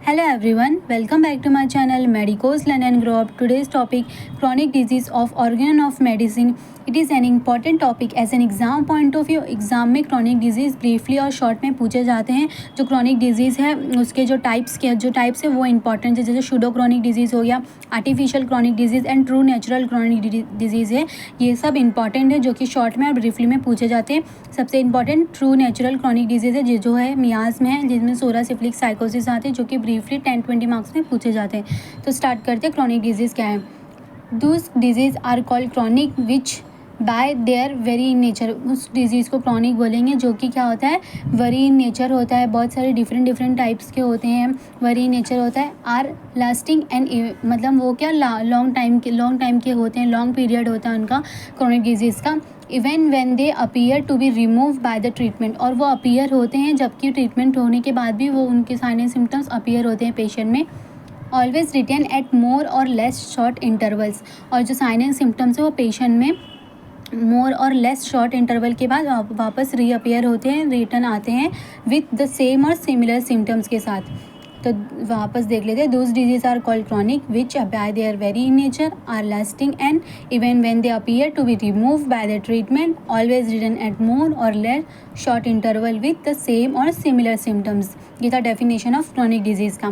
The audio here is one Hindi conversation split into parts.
Hello everyone, welcome back to my channel Medicos Learn and Grow Up. Today's topic chronic disease of organ of medicine. It is an important topic as an exam point of view. Exam में chronic disease briefly और short में पूछे जाते हैं. जो chronic disease है उसके जो टाइप्स है वो इंपॉर्टेंट है. जैसे शूडो chronic disease हो गया, artificial chronic disease and true natural chronic disease है. ये सब इंपॉर्टेंट है जो कि शॉर्ट में और ब्रीफली में पूछे जाते हैं. सबसे important true natural chronic disease है जो है मियाज में है, जिसमें 16 सिफिलिक साइकोसिस आते हैं जो कि ब्रीफली 10-20 मार्क्स में पूछे जाते हैं. तो स्टार्ट करते हैं. क्रॉनिक डिजीज़ क्या है? These disease are called chronic which by their very in nature. उस डिज़ीज़ को क्रॉनिक बोलेंगे जो कि क्या होता है, वेरी इन नेचर होता है. बहुत सारे डिफरेंट टाइप्स के होते हैं. वेरी इन नेचर होता है. आर लास्टिंग एंड मतलब वो क्या लॉन्ग टाइम के होते हैं. लॉन्ग पीरियड होता है उनका क्रॉनिक डिजीज़ का. Even when they appear to be remove by the treatment. और वो अपीयर होते हैं जबकि ट्रीटमेंट होने के बाद भी वो उनके साइन एंड सिम्टम्स अपीयर होते हैं पेशेंट में. Always return at more or less short intervals. और जो साइन एंड सिम्टम्स है वो पेशेंट में मोर और लेस शॉर्ट इंटरवल के बाद वापस रीअपियर होते हैं, रिटर्न आते हैं with the same or similar symptoms के साथ. तो वापस देख लेते हैं. Those disease are called chronic which by their very in nature are lasting and even when they appear to be remove by the treatment always return at more or less short interval with the same or similar symptoms. ये था डेफिनेशन ऑफ क्रॉनिक डिजीज़ का.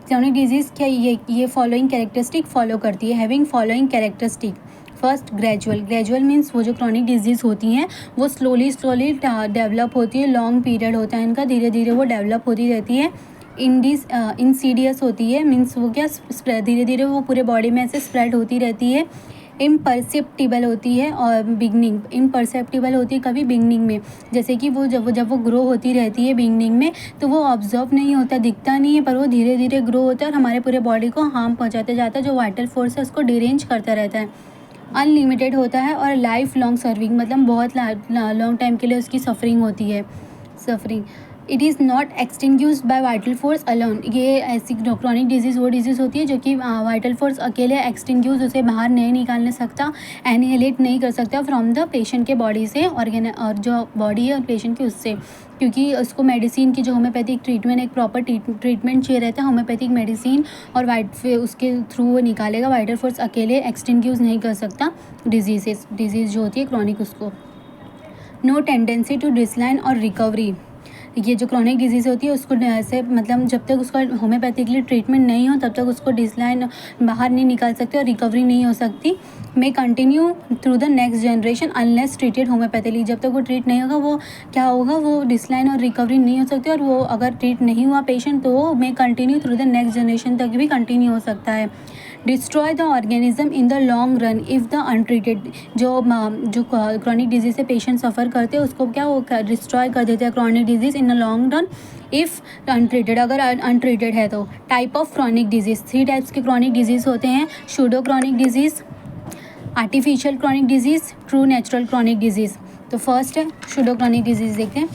क्रॉनिक डिजीज़ क्या ये फॉलोइंग कैरेक्टरिस्टिक फॉलो करती है. Having following characteristic. First gradual means वो जो क्रॉनिक डिजीज़ होती हैं वो स्लोली डेवलप होती है. लॉन्ग पीरियड होता है इनका, धीरे धीरे वो डेवलप होती रहती है. इंसीडियस होती है मीन्स वो क्या स्प्रेड धीरे धीरे वो पूरे बॉडी में ऐसे स्प्रेड होती रहती है. इम्परसेप्टिबल होती है और बिगनिंग इम्परसेप्टिबल होती है कभी बिगनिंग में. जैसे कि वो जब वो ग्रो होती रहती है बिगनिंग में तो वो ऑब्जर्व नहीं होता, दिखता नहीं है, पर वो धीरे धीरे ग्रो होता है और हमारे पूरे बॉडी को हार्म पहुंचाते जाता है. जो वाइटल फोर्स है उसको डिरेंज करता रहता है. अनलिमिटेड होता है और लाइफ लॉन्ग सर्विंग मतलब बहुत लॉन्ग टाइम के लिए उसकी सफरिंग होती है. It is not extinguished by vital force alone. ये ऐसी क्रॉनिक डिजीज़ वो डिजीज़ होती है जो कि वाइटल फोर्स अकेले एक्सटिंग्यूज उसे बाहर नहीं निकाल सकता, एनिहिलेट नहीं कर सकता फ्रॉम द पेशेंट के बॉडी से और जो बॉडी है पेशेंट की उससे. क्योंकि उसको मेडिसिन की जो होम्योपैथिक ट्रीटमेंट एक प्रॉपर ट्रीटमेंट चाहिए रहता है. होम्योपैथिक मेडिसिन और उसके थ्रू वो निकालेगा. वाइटल फोर्स अकेले एक्सटिंग्यूज नहीं कर सकता डिजीज़ जो होती है क्रॉनिक उसको. नो टेंडेंसी टू डिसलाइन और रिकवरी. ये जो क्रॉनिक डिजीज़ होती है उसको ऐसे मतलब जब तक उसका होम्योपैथिकली ट्रीटमेंट नहीं हो तब तक उसको डिसलाइन बाहर नहीं निकाल सकते और रिकवरी नहीं हो सकती. May continue through the next generation unless treated homeopathically. जब तक वो ट्रीट नहीं होगा वो क्या होगा, वो डिसलाइन और रिकवरी नहीं हो सकती. और वो अगर ट्रीट नहीं हुआ पेशेंट तो वो मे continue through the next generation तक भी कंटिन्यू हो सकता है. Destroy the organism in the long run if the untreated. जो क्रॉनिक डिजीज़ से पेशेंट सफ़र करते हैं उसको क्या वो डिस्ट्रॉय कर देते हैं chronic disease in the long run if untreated. अगर अनट्रीटेड है तो. Type of chronic disease. 3 types के क्रॉनिक डिजीज़ होते हैं. Pseudo chronic disease, artificial chronic disease, true natural chronic disease. तो फर्स्ट है शूडो क्रॉनिक डिजीज़. देखते हैं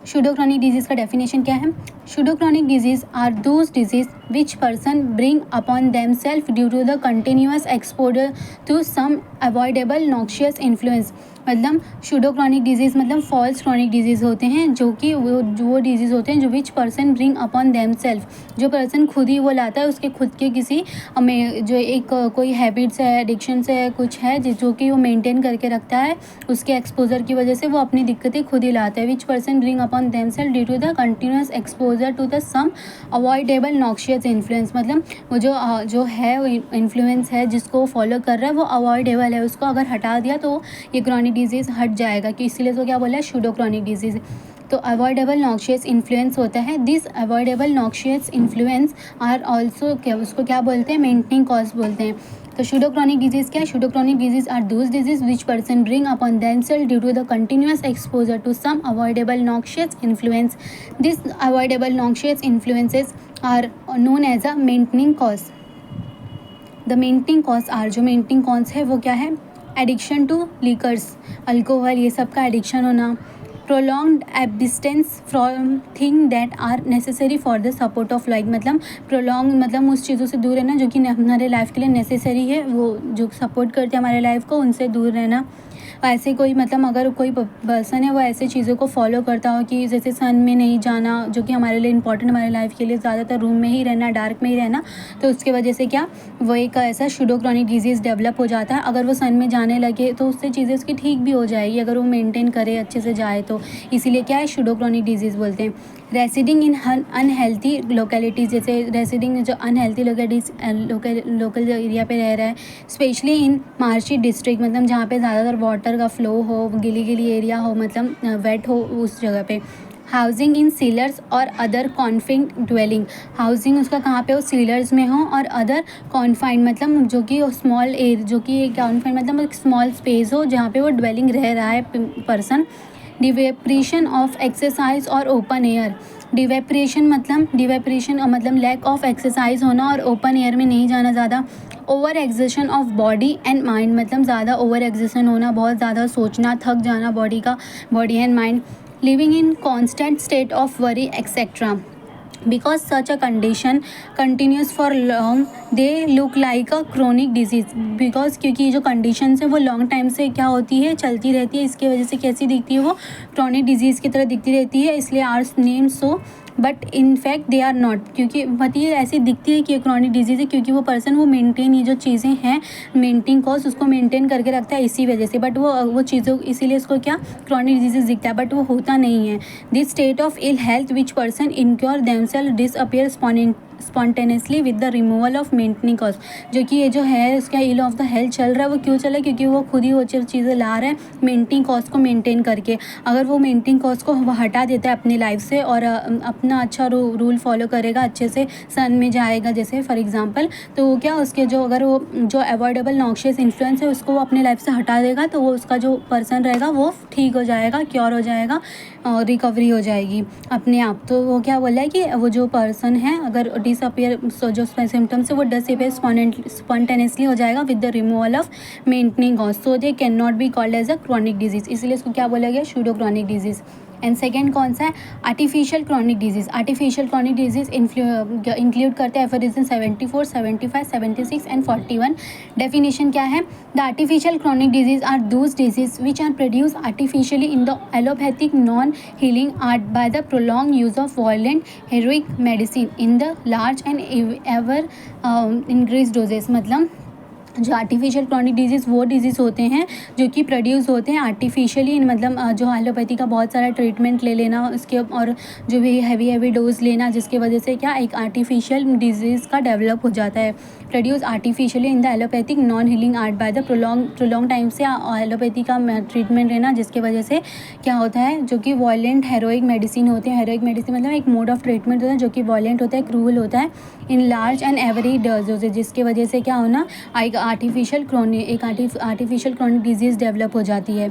शूडो क्रॉनिक डिजीज़ का डेफिनेशन क्या है. Pseudo chronic disease are those disease which person bring upon themselves due to the continuous exposure to some avoidable noxious influence. मतलब शूडो क्रॉनिक डिजीज़ मतलब फॉल्स क्रॉनिक डिजीज़ होते हैं जो कि वो डिजीज़ होते हैं जो विच person bring upon them self. जो पर्सन खुद ही वो लाता है उसके खुद के किसी में जो एक कोई हैबिट्स है, एडिक्शंस है, कुछ है जो कि वो मेंटेन करके रखता है. उसके एक्सपोजर की वजह से वो अपनी दिक्कतें खुद ही लाता है. Which person bring upon them self due to the continuous exposure to the some avoidable noxious influence. मतलब वो जो है इन्फ्लुएंस है जिसको फॉलो कर रहा है वो अवॉइडेबल है, उसको अगर हटा दिया तो ये क्रॉनिक डिजीज़ हट जाएगा. कि इसीलिए तो क्या बोला है शूडो क्रॉनिक डिजीज़. तो अवॉइडेबल नॉक्शियस इन्फ्लुएंस होता है. This avoidable noxious influence are also उसको क्या बोलते हैं, मेंटेनिंग कॉज बोलते हैं. तो शूडो क्रॉनिक डिजीज़ क्या है. Pseudo chronic disease are those disease which person bring upon themself due to the continuous exposure to some avoidable noxious influence. This avoidable noxious influences are known as a maintaining cause. The maintaining cause are जो मेंटेनिंग कॉज है वो क्या है. एडिक्शन टू लिकर्स, अल्कोहल, ये सब का एडिक्शन होना. Prolonged abstinence from thing that are necessary for the support of life. मतलब प्रोलॉन्ग मतलब उस चीज़ों से दूर रहना जो कि हमारे लाइफ के लिए नेसेसरी है, वो जो सपोर्ट करते हैं हमारे लाइफ को, उनसे दूर रहना. ऐसे कोई मतलब अगर कोई पर्सन है वो ऐसे चीज़ों को फॉलो करता हो कि जैसे सन में नहीं जाना, जो कि हमारे लिए इंपॉर्टेंट, हमारे लाइफ के लिए ज़्यादातर रूम में ही रहना, डार्क में ही रहना, तो उसकी वजह से क्या वो एक ऐसा सूडो क्रॉनिक डिजीज़ डेवलप हो जाता है। अगर वो सन में जाने लगे तो उससे चीज़ें उसकी ठीक भी हो जाएगी अगर वो मेंटेन करे, अच्छे से जाए तो। इसीलिए क्या है, सूडो क्रॉनिक डिजीज़ बोलते हैं। रेसिडिंग इन अनहेल्थी लोकेलिटीज़, जैसे रेसिडिंग जो अनहेल्थी लोकेलिटीज़ लोकल एरिया पे रह रहा है, स्पेशली इन मार्शी डिस्ट्रिक्ट, मतलब जहाँ पे ज़्यादातर वाटर का फ्लो हो, गिली गिली एरिया हो, मतलब वेट हो उस जगह पे। हाउसिंग इन सीलर्स और अदर कॉन्फिंग ड्वेलिंग, हाउसिंग उसका कहाँ पे हो, सीलर्स में हो, और अदर कॉन्फाइंड मतलब जो कि स्मॉल एयर, जो कि कॉन्फाइंड मतलब एक स्मॉल स्पेस हो जहाँ पे वो ड्वेलिंग रह रहा है पर्सन। डिवेप्रेशन ऑफ एक्सरसाइज और ओपन एयर, डिवेप्रेशन मतलब लैक ऑफ एक्सरसाइज होना और ओपन एयर में नहीं जाना ज़्यादा। Over exertion of body and mind, मतलब ज़्यादा ओवर एक्सर्शन होना, बहुत ज़्यादा सोचना, थक जाना body and mind. Living in constant state of worry etcetera. Because such a condition continues for long, they look like a chronic disease. Because क्योंकि ये जो conditions है वो लॉन्ग टाइम से क्या होती है, चलती रहती है, इसकी वजह से कैसी दिखती है, वो chronic disease की तरह दिखती रहती है, इसलिए are name so, but in fact they are not. क्योंकि ये ऐसी दिखती है कि क्रॉनिक डिजीज़ है क्योंकि वो पर्सन वो मेंटेन, ये जो चीज़ें हैं मेंटेन कॉज उसको मेंटेन करके रखता है इसी वजह से, बट वो चीज़ों इसीलिए उसको क्या क्रॉनिक डिजीज़ दिखता है, बट वो होता नहीं है। This state of ill health which person incur themselves disappear spontaneously with the removal of maintaining cause. जो कि ये जो है उसका इल ऑफ द हेल्थ चल रहा है, वो क्यों चल रहा है, क्योंकि वो खुद ही वो चीज़ें ला रहा है मेंटेनिंग कॉज को मेंटेन करके। अगर वो मेंटेनिंग कॉज को हटा देता है अपनी लाइफ से और अपना अच्छा रूल फॉलो करेगा, अच्छे से सन में जाएगा जैसे फॉर एग्जांपल, तो वो क्या उसके जो अगर वो जो अवॉइडेबल नॉक्शियस इन्फ्लुएंस है उसको वो अपने लाइफ से हटा देगा, तो वो उसका जो पर्सन रहेगा वो ठीक हो जाएगा, क्योर हो जाएगा, रिकवरी हो जाएगी अपने आप। तो वो क्या बोला है कि वो जो पर्सन है अगर डिसअपियर जो सिम्टम्स है वो डिसअपियर स्पॉन्टेनियसली हो जाएगा with the removal of maintaining cause, so they can not be called as a chronic disease. इसलिए इसको क्या बोला गया, pseudo chronic disease. And second कौन सा है, artificial chronic disease. Artificial chronic disease include करते हैं एफरिजन 74, 75, 76 एंड 41। डेफिनेशन क्या है, the artificial chronic disease are those disease which are produce artificially in the allopathic non healing art by the prolong use of violent heroic medicine in the large and ever increase doses. मतलब जो आर्टिफिशियल क्रॉनिक डिजीज़ वो डिजीज़ होते हैं जो कि प्रोड्यूस होते हैं आर्टिफिशियली, मतलब जो एलोपैथी का बहुत सारा ट्रीटमेंट ले लेना उसके और जो भी हैवी डोज लेना, जिसकी वजह से क्या एक आर्टिफिशियल डिजीज़ का डेवलप हो जाता है। Produce artificially in the allopathic non healing art by the prolong time से एलोपैथी का ट्रीटमेंट लेना, जिसकी वजह से क्या होता है, जो कि वायलेंट हेरोइक मेडिसिन होते हैं। हेरोइक मेडिसिन मतलब एक मोड ऑफ ट्रीटमेंट होता है जो कि वायलेंट होता है, क्रूअल होता है, in large and every doses, जिसकी वजह से क्या होना एक आर्टिफिशियल क्रॉनिक डिजीज़ डेवलप हो जाती है।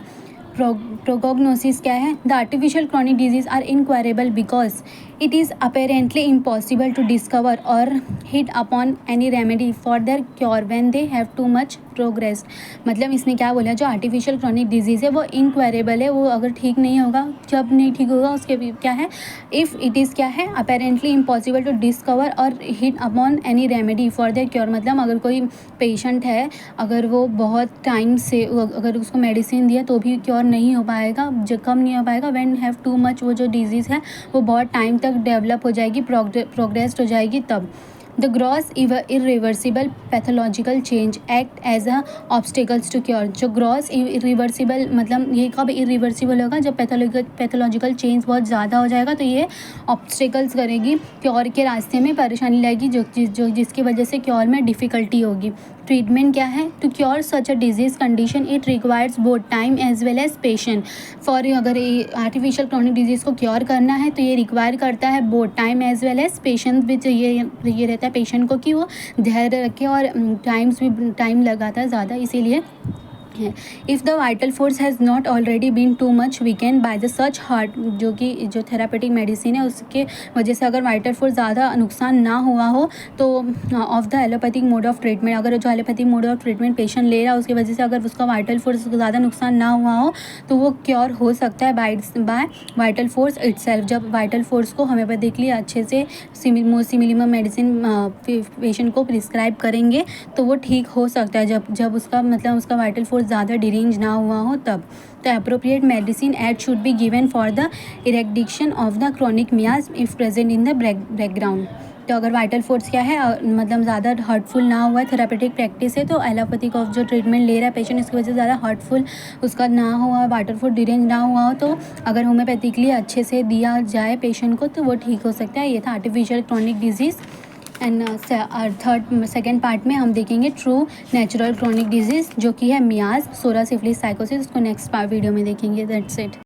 प्रोगोग्नोसिस क्या है, the artificial chronic disease are incurable because it is apparently impossible to discover or hit upon any remedy for their cure when they have too much progressed। मतलब इसने क्या बोला, जो आर्टिफिशियल क्रॉनिक डिजीज़ है वो इनक्वायरेबल है, वो अगर ठीक नहीं होगा, जब नहीं ठीक होगा उसके भी क्या है, इफ़ इट इज़ क्या है, अपेरेंटली इम्पॉसिबल टू डिस्कवर और hit upon any remedy for their cure. मतलब अगर कोई पेशेंट है, अगर वो बहुत टाइम से अगर उसको मेडिसिन दिया तो भी क्योर नहीं हो पाएगा, जो कम नहीं हो पाएगा, व्हेन हैव टू मच, वो जो डिजीज़ है वो बहुत टाइम तक डेवलप हो जाएगी, प्रोग्रेस्ड हो जाएगी तब। The gross irreversible pathological change act as a obstacles to cure. जो ग्रॉस इरिवर्सिबल मतलब ये कब इरिवर्सिबल होगा, जब पैथोलॉजिकल चेंज बहुत ज़्यादा हो जाएगा, तो ये ऑब्स्टिकल्स करेगी, क्योर के रास्ते में परेशानी लाएगी, जो जिसकी वजह से क्योर में डिफ़िकल्टी होगी। ट्रीटमेंट क्या है, to cure such a disease condition it requires both time as well as patient. For अगर ये आर्टिफिशियल क्रॉनिक डिजीज़ को क्योर करना है तो ये रिक्वायर करता है both time as well as patience भी ये रहता है पेशेंट को कि वो धैर्य रखे, और टाइम लगाता है ज़्यादा, इसीलिए है। If the vital force has not already been too much weakened by the such heart, जो कि जो थेरापेटिक मेडिसिन है उसके वजह से अगर वाइटल फोर्स ज़्यादा नुकसान ना हुआ हो तो of the allopathic mode of treatment, अगर जो allopathic mode of treatment patient ले रहा है उसकी वजह से अगर उसका वाइटल फोर्स ज़्यादा नुकसान ना हुआ हो तो वो क्योर हो सकता है बाय वाइटल फोर्स इटसेल्फ। जब वाइटल फोर्स को होम्योपैथिकली अच्छे से सिमिलिमम मेडिसिन पेशेंट को प्रिस्क्राइब करेंगे तो वो ठीक हो सकता है, जब उसका मतलब उसका वाइटल फोर्स ज़्यादा डिरेंज ना हुआ हो तब। तो appropriate medicine aid should be given for the eradication of the chronic miasm if present in the background. तो अगर वाइटल फोर्स क्या है मतलब ज़्यादा हर्टफुल ना हुआ है, थेरापेटिक प्रैक्टिस है, तो एलोपैथिक ऑफ जो ट्रीटमेंट ले रहा है पेशेंट इसकी वजह से ज़्यादा हर्टफुल उसका ना हुआ, वाइटल फोर्स डिरेंज ना हुआ हो, तो अगर होम्योपैथिकली अच्छे से दिया जाए पेशेंट को तो वो ठीक हो सकता है। ये था artificial chronic disease. And second part में हम देखेंगे ट्रू नेचुरल क्रॉनिक डिजीज़ जो कि है मियाज, सोरा, सिफिलिस, साइकोसिस। उसको नेक्स्ट वीडियो में देखेंगे। That's it.